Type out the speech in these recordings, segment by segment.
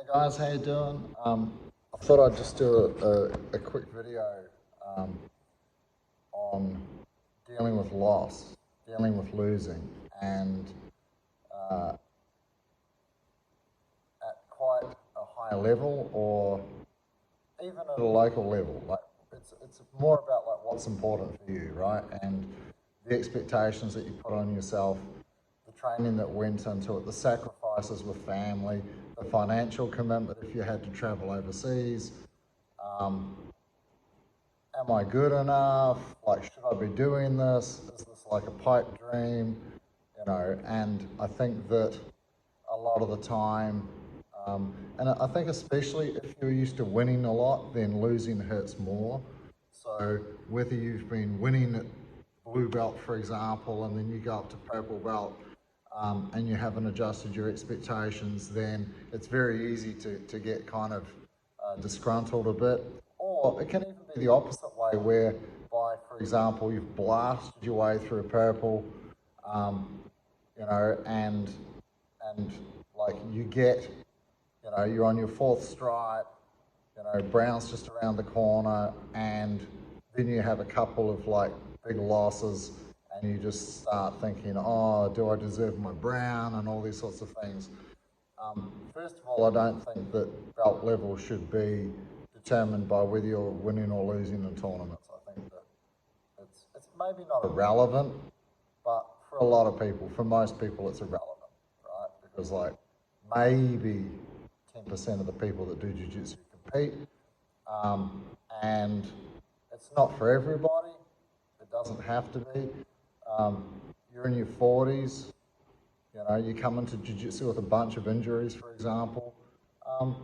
Guys, how you doing? I thought I'd just do a quick video um, on dealing with loss, dealing with losing, and uh, at quite a high level, or even at a local level. Like it's more about like what's important for you, right? And the expectations that you put on yourself, the training that went into it, the sacrifices with family, the financial commitment if you had to travel overseas. Um, am I good enough? Like, should I be doing this? Is this like a pipe dream? You know, and I think that a lot of the time, and I think especially if you're used to winning a lot, then losing hurts more. So whether you've been winning at blue belt, for example, and then you go up to purple belt, and you haven't adjusted your expectations, then it's very easy to get kind of disgruntled a bit. Or it can even be the opposite way, whereby, for example, you've blasted your way through purple, um, you know, and like you get, you know, you're on your fourth stripe, you know, brown's just around the corner, and then you have a couple of like big losses, and you just start thinking, oh, do I deserve my brown, and all these sorts of things. First of all, I don't think that belt level should be determined by whether you're winning or losing in tournaments. I think that it's maybe not irrelevant, but for a lot of people, for most people, it's irrelevant, right? Because like maybe 10% of the people that do jiu-jitsu compete, um, and it's not for everybody. It doesn't have to be. Um, you're in your 40s, you know, you come into jiu-jitsu with a bunch of injuries, for example, um,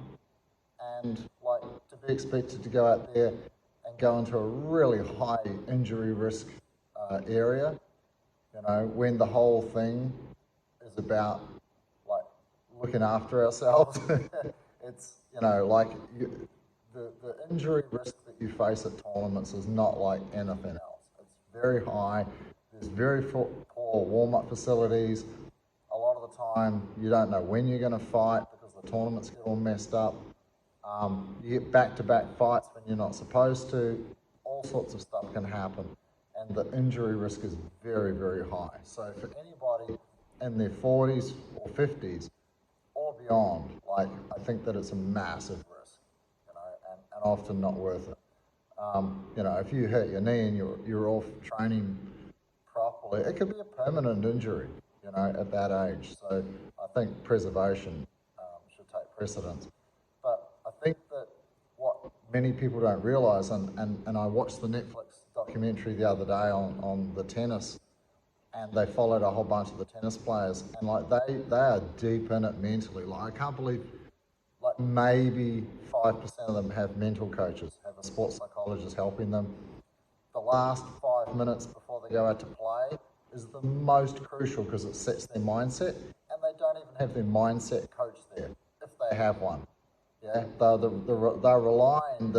and like to be expected to go out there and go into a really high injury risk area, you know, when the whole thing is about like looking after ourselves. It's, you know, like the injury risk that you face at tournaments is not like anything else. It's very high. There's very poor warm-up facilities. A lot of the time, you don't know when you're going to fight because the tournaments get all messed up. You get back-to-back fights when you're not supposed to. All sorts of stuff can happen, and the injury risk is very, very high. So for anybody in their 40s or 50s or beyond, like I think that it's a massive risk, you know, and often not worth it. You know, if you hurt your knee and you're off training properly, it could be a permanent injury, you know, at that age. So I think preservation should take precedence. But I think that what many people don't realise, and I watched the Netflix documentary the other day on the tennis, and they followed a whole bunch of the tennis players, and like they are deep in it mentally. Like I can't believe like maybe 5% of them have mental coaches, have a sports psychologist helping them. The last 5 minutes before they go out to play is the most crucial because it sets their mindset, and they don't even have their mindset coach there if they have one. Yeah, they're relying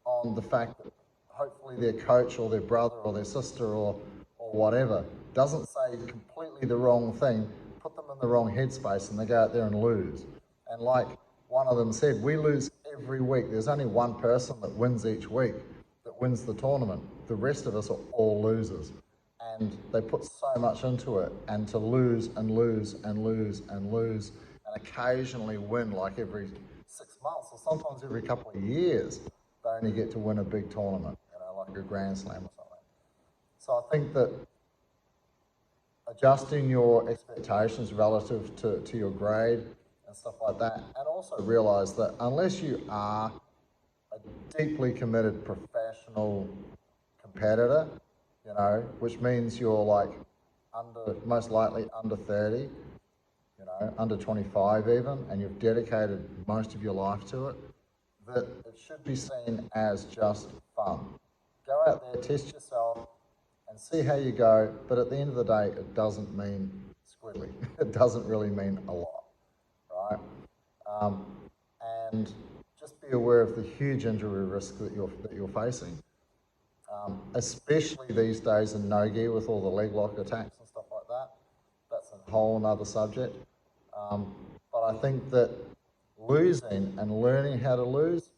on the fact that hopefully their coach or their brother or their sister or whatever doesn't say completely the wrong thing, put them in the wrong headspace, and they go out there and lose. And like one of them said, we lose every week. There's only one person that wins each week, that wins the tournament. The rest of us are all losers. And they put so much into it, and to lose and lose and lose and lose, and occasionally win like every 6 months or sometimes every couple of years, they only get to win a big tournament, you know, like a Grand Slam or something. So I think that adjusting your expectations relative to your grade and stuff like that, and also realize that unless you are a deeply committed professional competitor, you know, which means you're like most likely under 30, you know, under 25 even, and you've dedicated most of your life to it, that it should be seen as just fun. Go out there, test yourself, and see how you go, but at the end of the day, it doesn't mean squiddly. It doesn't really mean a lot, right? Um, and just be aware of the huge injury risk that you're facing, especially these days in no-gi with all the leg lock attacks and stuff like that. That's a whole other subject. But I think that losing and learning how to lose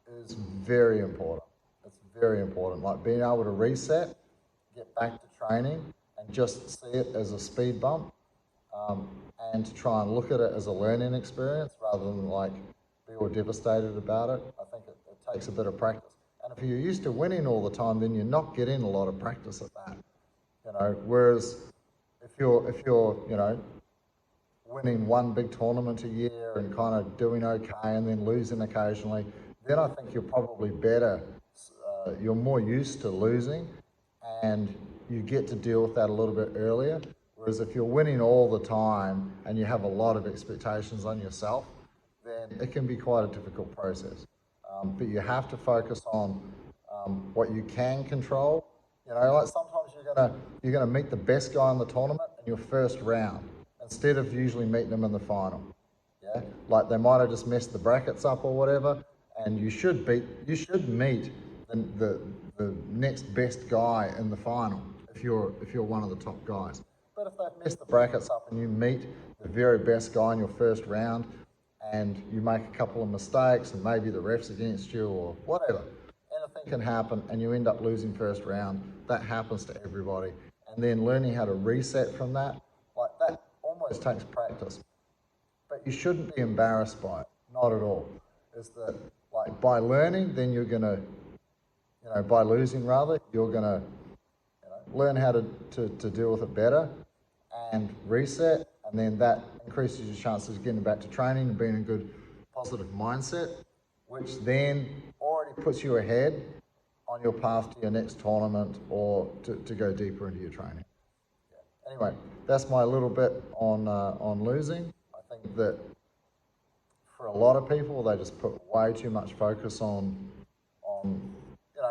is very important. It's very important. Like being able to reset, get back to training, and just see it as a speed bump, and to try and look at it as a learning experience rather than like be all devastated about it. I think it takes a bit of practice. And if you're used to winning all the time, then you're not getting a lot of practice at that. You know, whereas if you're winning one big tournament a year and kind of doing okay and then losing occasionally, then I think you're probably better. You're more used to losing and you get to deal with that a little bit earlier. Whereas if you're winning all the time and you have a lot of expectations on yourself, then it can be quite a difficult process. But you have to focus on what you can control. You know, like sometimes you're gonna meet the best guy in the tournament in your first round instead of usually meeting them in the final. Yeah, like they might have just messed the brackets up or whatever, and you should meet the next best guy in the final if you're one of the top guys. But if they've messed the brackets up and you meet the very best guy in your first round, and you make a couple of mistakes and maybe the ref's against you or whatever, anything can happen and you end up losing first round. That happens to everybody. And then learning how to reset from that, like that almost takes practice. But you shouldn't be embarrassed by it, not at all. Is that like by learning, then you're gonna, by losing rather, you're gonna learn how to deal with it better and reset, and then that increases your chances of getting back to training and being in a good positive mindset, which then already puts you ahead on your path to your next tournament or to go deeper into your training. Yeah. Anyway, that's my little bit on losing. I think that for a lot of people, they just put way too much focus on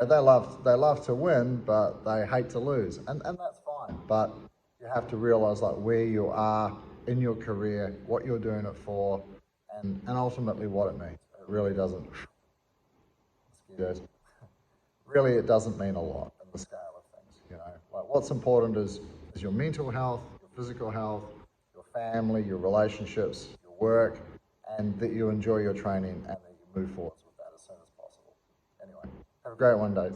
they love to win, but they hate to lose, and that's fine. But you have to realize like where you are in your career, what you're doing it for, and ultimately what it means. It really doesn't. Mosquitoes. Really, it doesn't mean a lot in the scale of things. Like what's important is your mental health, your physical health, your family, your relationships, your work, and that you enjoy your training and that you move forwards with that as soon as possible. Anyway, have a great one, Dave.